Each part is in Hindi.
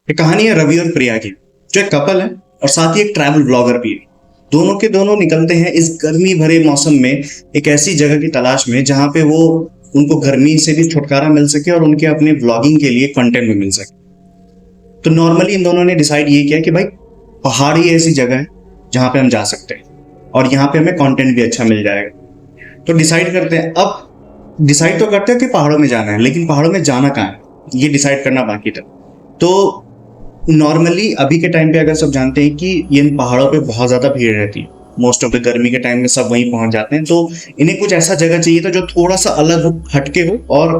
ये कहानी है रवि और प्रिया की, जो एक कपल है और साथ ही एक ट्रैवल ब्लॉगर भी है। दोनों के दोनों निकलते हैं इस गर्मी भरे मौसम में एक ऐसी जगह की तलाश में जहां पे वो उनको गर्मी से भी छुटकारा मिल सके और उनके अपने व्लॉगिंग के लिए कंटेंट भी मिल सके। तो नॉर्मली इन दोनों ने डिसाइड ये किया कि भाई पहाड़ ही ऐसी जगह है जहां पे हम जा सकते हैं और यहाँ पे हमें कंटेंट भी अच्छा मिल जाएगा। तो डिसाइड करते हैं, अब डिसाइड तो करते हैं कि पहाड़ों में जाना है, लेकिन पहाड़ों में जाना कहाँ है ये डिसाइड करना बाकी था। तो नॉर्मली अभी के टाइम पे अगर सब जानते हैं कि ये इन पहाड़ों पे बहुत ज्यादा भीड़ रहती है, मोस्ट ऑफ द गर्मी के टाइम में सब वहीं पहुंच जाते हैं। तो इन्हें कुछ ऐसा जगह चाहिए था जो थोड़ा सा अलग हो, हटके हो और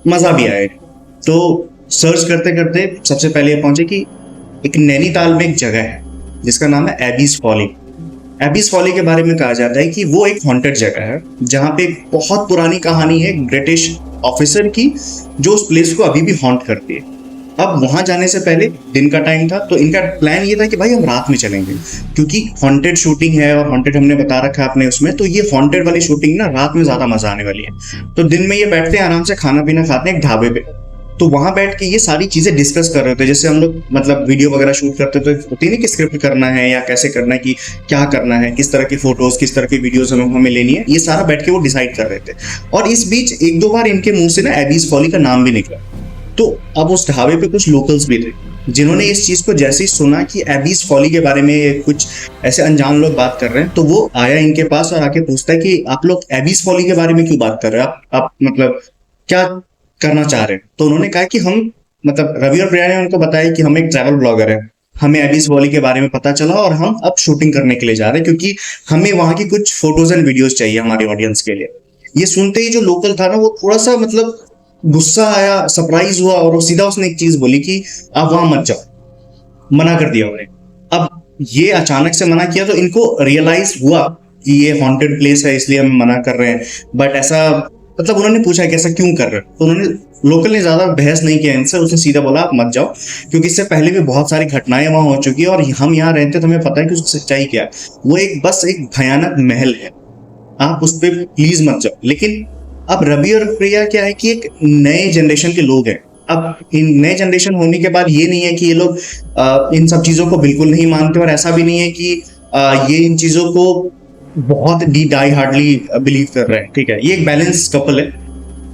मजा भी आए। तो सर्च करते करते सबसे पहले ये पहुंचे कि एक नैनीताल में एक जगह है जिसका नाम है एबीज फॉली। एबीज फॉली के बारे में कहा जाता है कि वो एक हॉन्टेड जगह है जहाँ पे एक बहुत पुरानी कहानी है ब्रिटिश ऑफिसर की जो उस प्लेस को अभी भी हॉन्ट करती है। अब वहां जाने से पहले दिन का टाइम था, तो इनका प्लान ये था कि भाई हम रात में चलेंगे, क्योंकि हॉन्टेड शूटिंग है और हॉन्टेड हमने बता रखा है अपने उसमें, तो ये हॉन्टेड वाली शूटिंग ना रात में ज्यादा मजा आने वाली है। तो दिन में ये बैठते हैं आराम से, खाना पीना खाते हैं एक ढाबे पे। तो वहां बैठ के ये सारी चीजें डिस्कस कर रहे थे, जैसे हम लोग मतलब वीडियो वगैरह शूट करते तो होती नहीं कि स्क्रिप्ट करना है या कैसे करना है, कि क्या करना है, किस तरह की फोटोज किस तरह की वीडियोस हमें लेनी है, ये सारा बैठ के वो डिसाइड कर रहे थे। और इस बीच एक दो बार इनके मुंह से ना एबीज फॉली का नाम भी निकला। तो अब उस ढाबे पे कुछ लोकल्स भी थे जिन्होंने इस चीज को जैसे ही सुना कि एबीज फॉली के बारे में कुछ ऐसे अनजान लोग बात कर रहे हैं, तो वो आया इनके पास और आके पूछता है कि आप लोग एबीज फॉली के बारे में क्यों बात कर रहे हैं, आप मतलब क्या करना चाह रहे हैं। तो उन्होंने कहा कि हम मतलब रवि और प्रिया ने उनको बताया कि हम एक ट्रैवल ब्लॉगर है, हमें एबीज वॉली के बारे में पता चला और हम अब शूटिंग करने के लिए जा रहे हैं, क्योंकि हमें वहां की कुछ फोटोज एंड वीडियोस चाहिए हमारी ऑडियंस के लिए। ये सुनते ही जो लोकल था ना वो थोड़ा सा मतलब गुस्सा आया, सरप्राइज हुआ और सीधा उसने एक चीज बोली कि आप वहां मत जाओ, मना कर दिया उन्हें। अब ये अचानक से मना किया तो इनको रियलाइज हुआ कि ये हॉन्टेड प्लेस है इसलिए हम मना कर रहे हैं, बट ऐसा मतलब उन्होंने पूछा कि ऐसा क्यों कर रहे हैं, तो उन्होंने लोकल ने ज्यादा बहस नहीं किया इनसे, उसने सीधा बोला आप मत जाओ, क्योंकि इससे पहले भी बहुत सारी घटनाएं वहां हो चुकी है और हम यहाँ रहते तो हमें पता है कि उसकी सच्चाई क्या है। वो एक बस एक भयानक महल है, आप उस पर प्लीज मत जाओ। लेकिन अब रवि और प्रिया क्या है कि एक नए जनरेशन के लोग हैं। अब इन नए जनरेशन होने के बाद ये नहीं है कि ये लोग इन सब चीजों को बिल्कुल नहीं मानते, और ऐसा भी नहीं है कि ये इन चीजों को बहुत डाई हार्डली बिलीव कर रहे हैं। ठीक है, ये एक बैलेंस कपल है।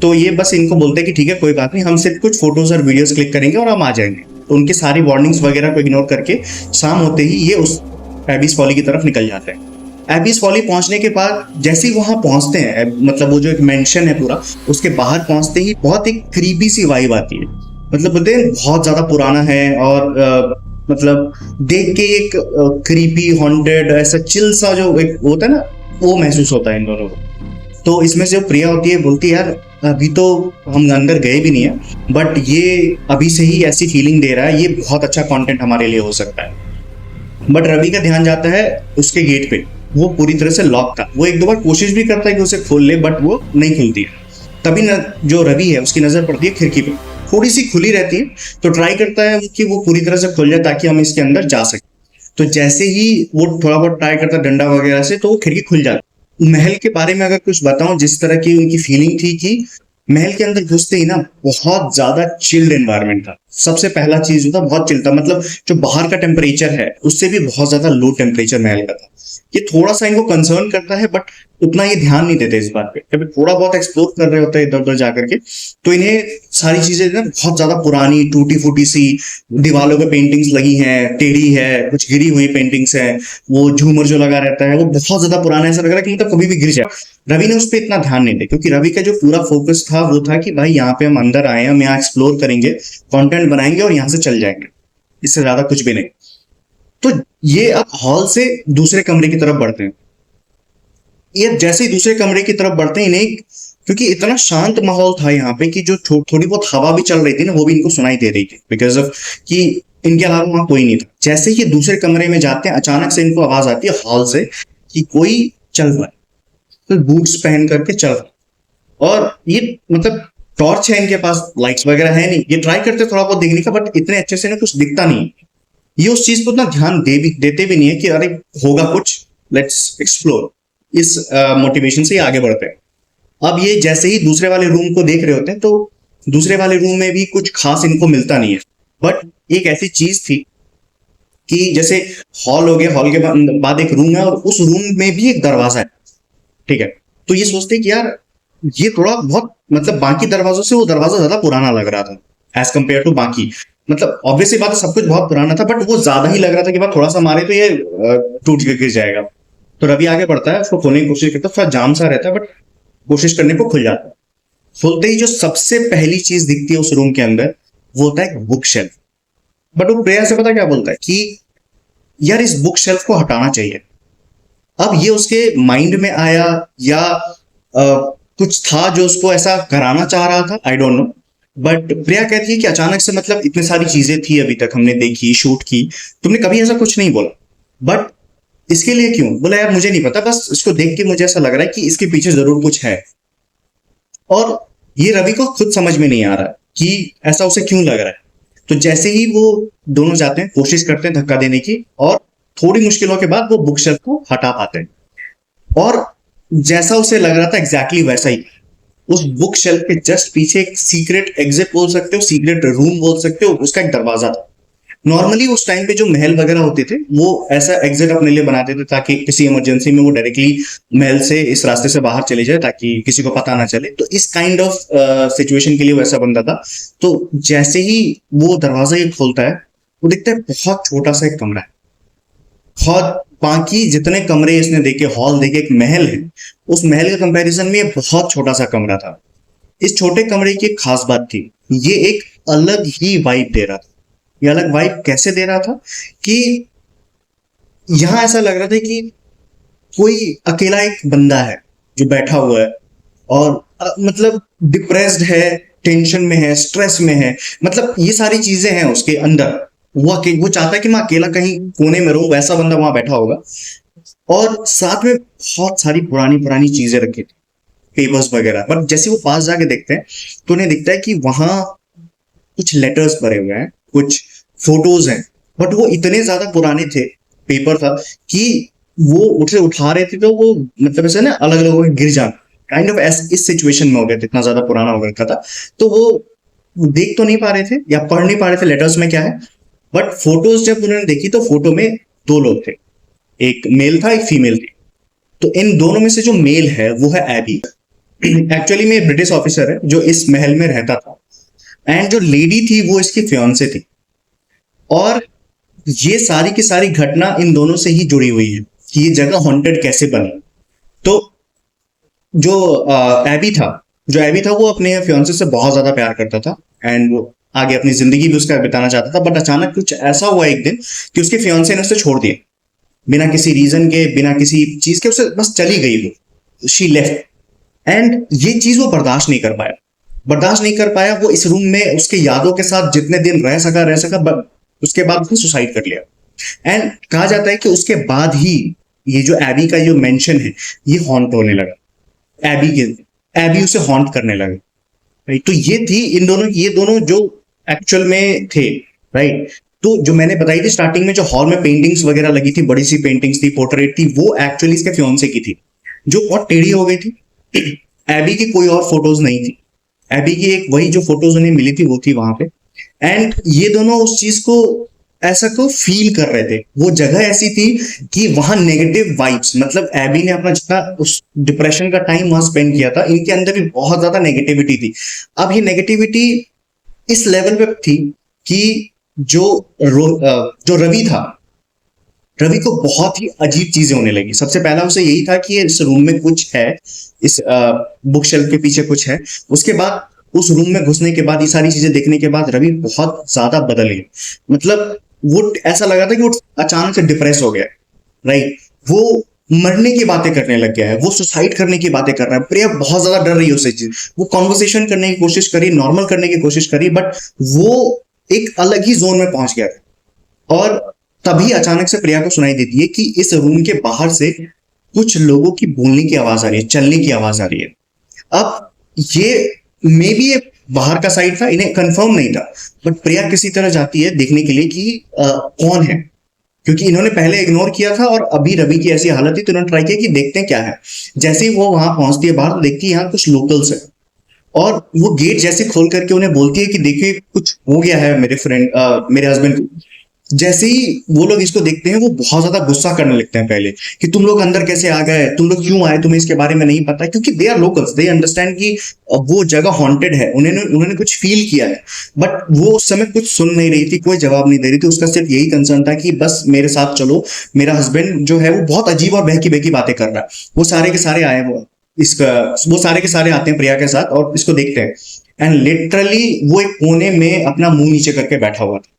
तो ये बस इनको बोलते हैं कि ठीक है कोई बात नहीं, हम सिर्फ कुछ फोटोज और वीडियोस क्लिक करेंगे और हम आ जाएंगे। तो उनकी सारी वार्निंग्स वगैरह को इग्नोर करके शाम होते ही ये उस एबीज फॉली की तरफ निकल जाते हैं। एबीज फॉली पहुंचने के बाद जैसे ही वहां पहुंचते हैं, मतलब वो जो एक मेंशन है पूरा, उसके बाहर पहुंचते ही बहुत एक क्रीपी सी वाइब आती है। मतलब बोलते हैं बहुत ज्यादा पुराना है और मतलब देख के एक क्रीपी हॉन्टेड ऐसा चिल सा जो एक होता है ना, वो महसूस होता है इन दोनों को। तो इसमें से जो प्रिया होती है बोलती है यार अभी तो हम अंदर गए भी नहीं है, बट ये अभी से ही ऐसी फीलिंग दे रहा है, ये बहुत अच्छा कंटेंट हमारे लिए हो सकता है। बट रवि का ध्यान जाता है उसके गेट पे, वो पूरी तरह से लॉक था। वो एक दो बार कोशिश भी करता है कि उसे खोल ले, बट वो नहीं खुलती है। तभी जो रवि है उसकी नजर पड़ती है खिड़की पे, थोड़ी सी खुली रहती है, तो ट्राई करता है कि वो पूरी तरह से खुल जाए ताकि हम इसके अंदर जा सके। तो जैसे ही वो थोड़ा बहुत ट्राई करता है डंडा वगैरह से, तो वो खिड़की खुल जाती। महल के बारे में अगर कुछ बताऊं, जिस तरह की उनकी फीलिंग थी कि महल के अंदर घुसते ही ना बहुत ज्यादा चिल्ड एनवायरनमेंट था। सबसे पहला चीज जो था बहुत चिल था, मतलब जो बाहर का टेम्परेचर है उससे भी बहुत ज्यादा लो टेम्परेचर महल का था। ये थोड़ा सा इनको कंसर्न करता है, बट उतना ये ध्यान नहीं देते इस बात पे। कभी थोड़ा बहुत एक्सप्लोर कर रहे होते हैं इधर उधर जाकर के, तो इन्हें सारी चीजें ना बहुत ज्यादा पुरानी टूटी फूटी सी, दीवालों पे पेंटिंग्स लगी हैं, टेढ़ी है, कुछ गिरी हुई पेंटिंग्स हैं, वो झूमर जो लगा रहता है वो बहुत ज्यादा पुराना है, ऐसा लग रहा है कि मतलब कभी भी गिर जाए। रवि ने उस पर इतना ध्यान नहीं दिया, क्योंकि रवि का जो पूरा फोकस था वो था कि भाई यहाँ पे हम अंदर आए हैं, हम यहाँ एक्सप्लोर करेंगे, कंटेंट बनाएंगे और यहाँ से चल जाएंगे, इससे ज्यादा कुछ भी नहीं। तो ये अब हॉल से दूसरे कमरे की तरफ बढ़ते हैं। ये जैसे ही दूसरे कमरे की तरफ बढ़ते हैं, इन्हें क्योंकि इतना शांत माहौल था यहाँ पे कि जो थोड़ी बहुत हवा भी चल रही थी ना वो भी इनको सुनाई दे रही थी, बिकॉज ऑफ कि इनके अलावा वहां कोई नहीं था। जैसे ही ये दूसरे कमरे में जाते हैं अचानक से इनको आवाज आती है हॉल से कि कोई चल रहा है, तो बूट्स पहन करके चल रहा है। और ये मतलब टॉर्च है इनके पास, लाइट्स वगैरह है नहीं, ये ट्राई करते थोड़ा बहुत देखने का, बट इतने अच्छे से ना कुछ दिखता नहीं। ये उस चीज को उतना ध्यान देते भी नहीं है कि अरे होगा कुछ, लेट्स एक्सप्लोर। इस मोटिवेशन से आगे बढ़ते हैं। अब ये जैसे ही दूसरे वाले रूम को देख रहे होते हैं, तो दूसरे वाले रूम में भी कुछ खास इनको मिलता नहीं है। बट एक ऐसी चीज थी कि जैसे हॉल हो गया, हॉल के बाद एक रूम है और उस रूम में भी एक दरवाजा है, ठीक है। तो ये सोचते कि यार ये थोड़ा बहुत मतलब बाकी दरवाजों से वो दरवाजा ज्यादा पुराना लग रहा था एज कम्पेयर टू बाकी। मतलब ऑब्वियसली बात है, सब कुछ बहुत पुराना था बट वो ज्यादा ही लग रहा था कि बात थोड़ा सा मारे तो ये टूट के गिर जाएगा। तो रवि आगे बढ़ता है, उसको खोलने की कोशिश करता है, थोड़ा जाम सा रहता है बट कोशिश करने को खुल जाता है। खोलते ही जो सबसे पहली चीज दिखती है उस रूम के अंदर वो होता है बुक शेल्फ। बट वो प्रेया से पता क्या बोलता है कि यार इस बुक शेल्फ को हटाना चाहिए। अब ये उसके माइंड में आया या कुछ था जो उसको ऐसा कराना चाह रहा था, आई डोंट नो। बट प्रिया कहती है कि अचानक से मतलब इतनी सारी चीजें थी अभी तक हमने देखी शूट की, तुमने कभी ऐसा कुछ नहीं बोला, बट इसके लिए क्यों? बोला यार मुझे नहीं पता, बस इसको देख के मुझे ऐसा लग रहा है कि इसके पीछे जरूर कुछ है। और ये रवि को खुद समझ में नहीं आ रहा कि ऐसा उसे क्यों लग रहा है। तो जैसे ही वो दोनों जाते हैं, कोशिश करते हैं धक्का देने की, और थोड़ी मुश्किलों के बाद वो बुक शेल्फ को हटा पाते हैं। और जैसा उसे लग रहा था एग्जैक्टली वैसा ही, उस बुक शेल्फ के जस्ट पीछे एक सीक्रेट एग्जिट बोल सकते हो, सीक्रेट रूम बोल सकते हो, उसका एक दरवाजा था। नॉर्मली उस टाइम पे जो महल वगैरह होते थे वो ऐसा एग्जिट अपने लिए बनाते थे ताकि किसी इमरजेंसी में वो डायरेक्टली महल से इस रास्ते से बाहर चले जाए ताकि किसी को पता ना चले। तो इस काइंड ऑफ सिचुएशन के लिए वैसा बनता था। तो जैसे ही वो दरवाजा ये खोलता है, वो देखता है बहुत छोटा सा एक कमरा है। बहुत बाकी जितने कमरे इसने देखे, हॉल देखे, एक महल है, उस महल के कंपैरिजन में ये बहुत छोटा सा कमरा था। इस छोटे कमरे की एक खास बात थी, ये एक अलग ही वाइब दे रहा था। ये अलग वाइब कैसे दे रहा था कि यहां ऐसा लग रहा था कि कोई अकेला एक बंदा है जो बैठा हुआ है और मतलब डिप्रेस्ड है, टेंशन में है, स्ट्रेस में है, मतलब ये सारी चीजें हैं उसके अंदर। वो चाहता है कि मैं अकेला कहीं कोने में रहूं, वैसा बंदा वहां बैठा होगा। और साथ में बहुत सारी पुरानी पुरानी चीजें रखी थी, पेपर्स वगैरह। बट जैसे वो पास जाके देखते हैं तो उन्हें दिखता है कि वहां कुछ लेटर्स भरे हुए हैं, कुछ फोटोज हैं, बट वो इतने ज्यादा पुराने थे, पेपर था, कि वो उठे उठा रहे थे तो वो मतलब ऐसे ना अलग अलग होकर गिर जाना, काइंड ऑफ इस सिचुएशन में हो गया था, इतना ज्यादा पुराना हो गया था। तो वो देख तो नहीं पा रहे थे या पढ़ नहीं पा रहे थे लेटर्स में क्या है। बट फोटोज जब उन्होंने देखी तो फोटो में दो लोग थे, एक मेल था एक फीमेल थी। तो इन दोनों में से जो मेल है वो है एबी। एक्चुअली में ब्रिटिश ऑफिसर है जो इस महल में रहता था, एंड जो लेडी थी वो इसकी फियांसे थी। और ये सारी की सारी घटना इन दोनों से ही जुड़ी हुई है कि ये जगह हॉन्टेड कैसे बनी। तो जो एबी था वो अपने फियांसे से बहुत ज्यादा प्यार करता था, एंड वो आगे अपनी जिंदगी भी उसका बिताना चाहता था। बट अचानक कुछ ऐसा हुआ एक दिन कि उसके फियांसे ने उसे छोड़ दिया, बिना किसी रीजन के, बिना किसी चीज के, उसे बस चली गई वो, शी लेफ्ट। एंड ये चीज वो बर्दाश्त नहीं कर पाया। वो इस रूम में उसके यादों के साथ जितने दिन रह सका but उसके बाद उसने सुसाइड कर लिया। एंड कहा जाता है कि उसके बाद ही ये जो एबी का जो मेंशन है ये हॉन्ट होने लगा, एबी उसे हॉन्ट करने लगा। राइट, तो ये थी ये दोनों जो एक्चुअल में थे। राइट, तो जो मैंने बताई थी स्टार्टिंग में, जो हॉल में पेंटिंग्स वगैरह लगी थी, बड़ी सी पेंटिंग्स थी, पोर्ट्रेट थी, वो एक्चुअली इसके फियांसे की थी जो बहुत टेढ़ी हो गई थी। एबी की कोई और फोटोज नहीं थी, एबी की एक वही जो फोटोज उन्हें मिली थी वो थी वहां पे। एंड ये दोनों उस चीज को ऐसा को फील कर रहे थे। वो जगह ऐसी थी कि वहां नेगेटिव वाइब्स, मतलब एबी ने अपना जितना उस डिप्रेशन का टाइम वहां स्पेंड किया था, इनके अंदर भी बहुत ज्यादा नेगेटिविटी थी। अब ये नेगेटिविटी इस लेवल पे थी कि जो रवि था, रवि को बहुत ही अजीब चीजें होने लगी। सबसे पहला उसे यही था कि इस रूम में कुछ है, इस बुक शेल्फ के पीछे कुछ है। उसके बाद उस रूम में घुसने के बाद, ये सारी चीजें देखने के बाद रवि बहुत ज्यादा बदल गया। मतलब वो ऐसा लगा था कि वो अचानक से डिप्रेस हो गया। राइट, वो मरने की बातें करने लग गया है, वो सुसाइड करने की बातें कर रहा है। प्रिया बहुत ज्यादा डर रही है उससे चीज, वो कॉन्वर्सेशन करने की कोशिश करी, नॉर्मल करने की कोशिश करी, बट वो एक अलग ही जोन में पहुंच गया। और तभी अचानक से प्रिया को सुनाई देती है कि इस रूम के बाहर से कुछ लोगों की बोलने की आवाज आ रही है, चलने की आवाज आ रही है। अब ये मे बी ये बाहर का साइड था, इन्हें कंफर्म नहीं था, बट प्रिया किसी तरह जाती है देखने के लिए कि कौन है, क्योंकि इन्होंने पहले इग्नोर किया था और अभी रवि की ऐसी हालत थी तो इन्होंने ट्राई किया कि देखते हैं क्या है। जैसे ही वो वहां पहुंचती है बाहर, तो देखती है यहाँ कुछ लोकल्स है। और वो गेट जैसे खोल करके उन्हें बोलती है कि देखिए कुछ हो गया है मेरे फ्रेंड, मेरे हस्बैंड को। जैसे ही वो लोग इसको देखते हैं वो बहुत ज्यादा गुस्सा करने लगते हैं पहले, कि तुम लोग अंदर कैसे आ गए, तुम लोग क्यों आए, तुम्हें इसके बारे में नहीं पता, क्योंकि they are locals, they understand कि वो जगह हॉन्टेड है, उन्होंने उन्होंने कुछ फील किया है। बट वो उस समय कुछ सुन नहीं रही थी, कोई जवाब नहीं दे रही थी, उसका सिर्फ यही कंसर्न था कि बस मेरे साथ चलो, मेरा हस्बैंड जो है वो बहुत अजीब और बहकी बहकी बातें कर रहा है। वो सारे के सारे आए, इसका वो सारे के सारे आते हैं प्रिया के साथ और इसको देखते हैं। एंड लिटरली वो एक कोने में अपना मुंह नीचे करके बैठा हुआ था,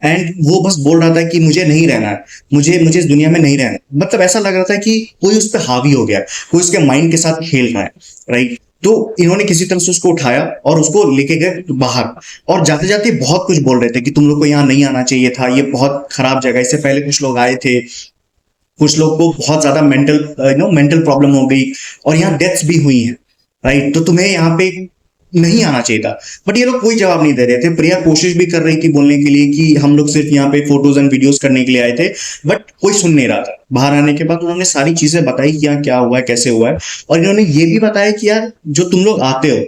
एंड वो बस बोल रहा था कि मुझे नहीं रहना है, मुझे मुझे इस दुनिया में नहीं रहना है। मतलब ऐसा लग रहा था कि कोई उस पर हावी हो गया, कोई उसके माइंड के साथ खेल रहा है, राइट। तो इन्होंने किसी तरह से उसको उठाया और उसको लेके गए बाहर, और जाते जाते बहुत कुछ बोल रहे थे कि तुम लोग को यहाँ नहीं आना चाहिए था, ये बहुत खराब जगह है, इससे पहले कुछ लोग आए थे, कुछ लोग को बहुत ज्यादा मेंटल प्रॉब्लम हो गई, और यहाँ डेथ्स भी हुई हैं, राइट। तो तुम्हें यहाँ पे नहीं आना चाहिए था। बट ये लोग कोई जवाब नहीं दे रहे थे। प्रिया कोशिश भी कर रही थी बोलने के लिए कि हम लोग सिर्फ यहाँ पे फोटोज एंड वीडियोस करने के लिए आए थे, बट कोई सुन नहीं रहा था। बाहर आने के बाद उन्होंने सारी चीजें बताई कि यहाँ क्या हुआ है, कैसे हुआ है, और इन्होंने ये भी बताया कि यार जो तुम लोग आते हो,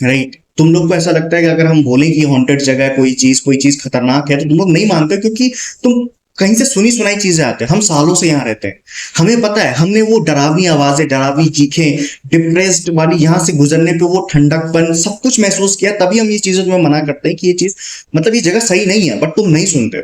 राइट, तुम लोग को ऐसा लगता है कि अगर हम बोलें कि हॉन्टेड जगह है, कोई चीज खतरनाक है, तो तुम लोग नहीं मानते, क्योंकि तुम कहीं से सुनी सुनाई चीजें आते हैं। हम सालों से यहाँ रहते हैं, हमें पता है, हमने वो डरावनी आवाजें, डरावनी चीखें, डिप्रेस्ड वाली यहाँ से गुजरने पे वो ठंडकपन सब कुछ महसूस किया, तभी हम ये चीजों में मना करते हैं कि ये चीज, मतलब ये जगह सही नहीं है, बट तुम नहीं सुनते।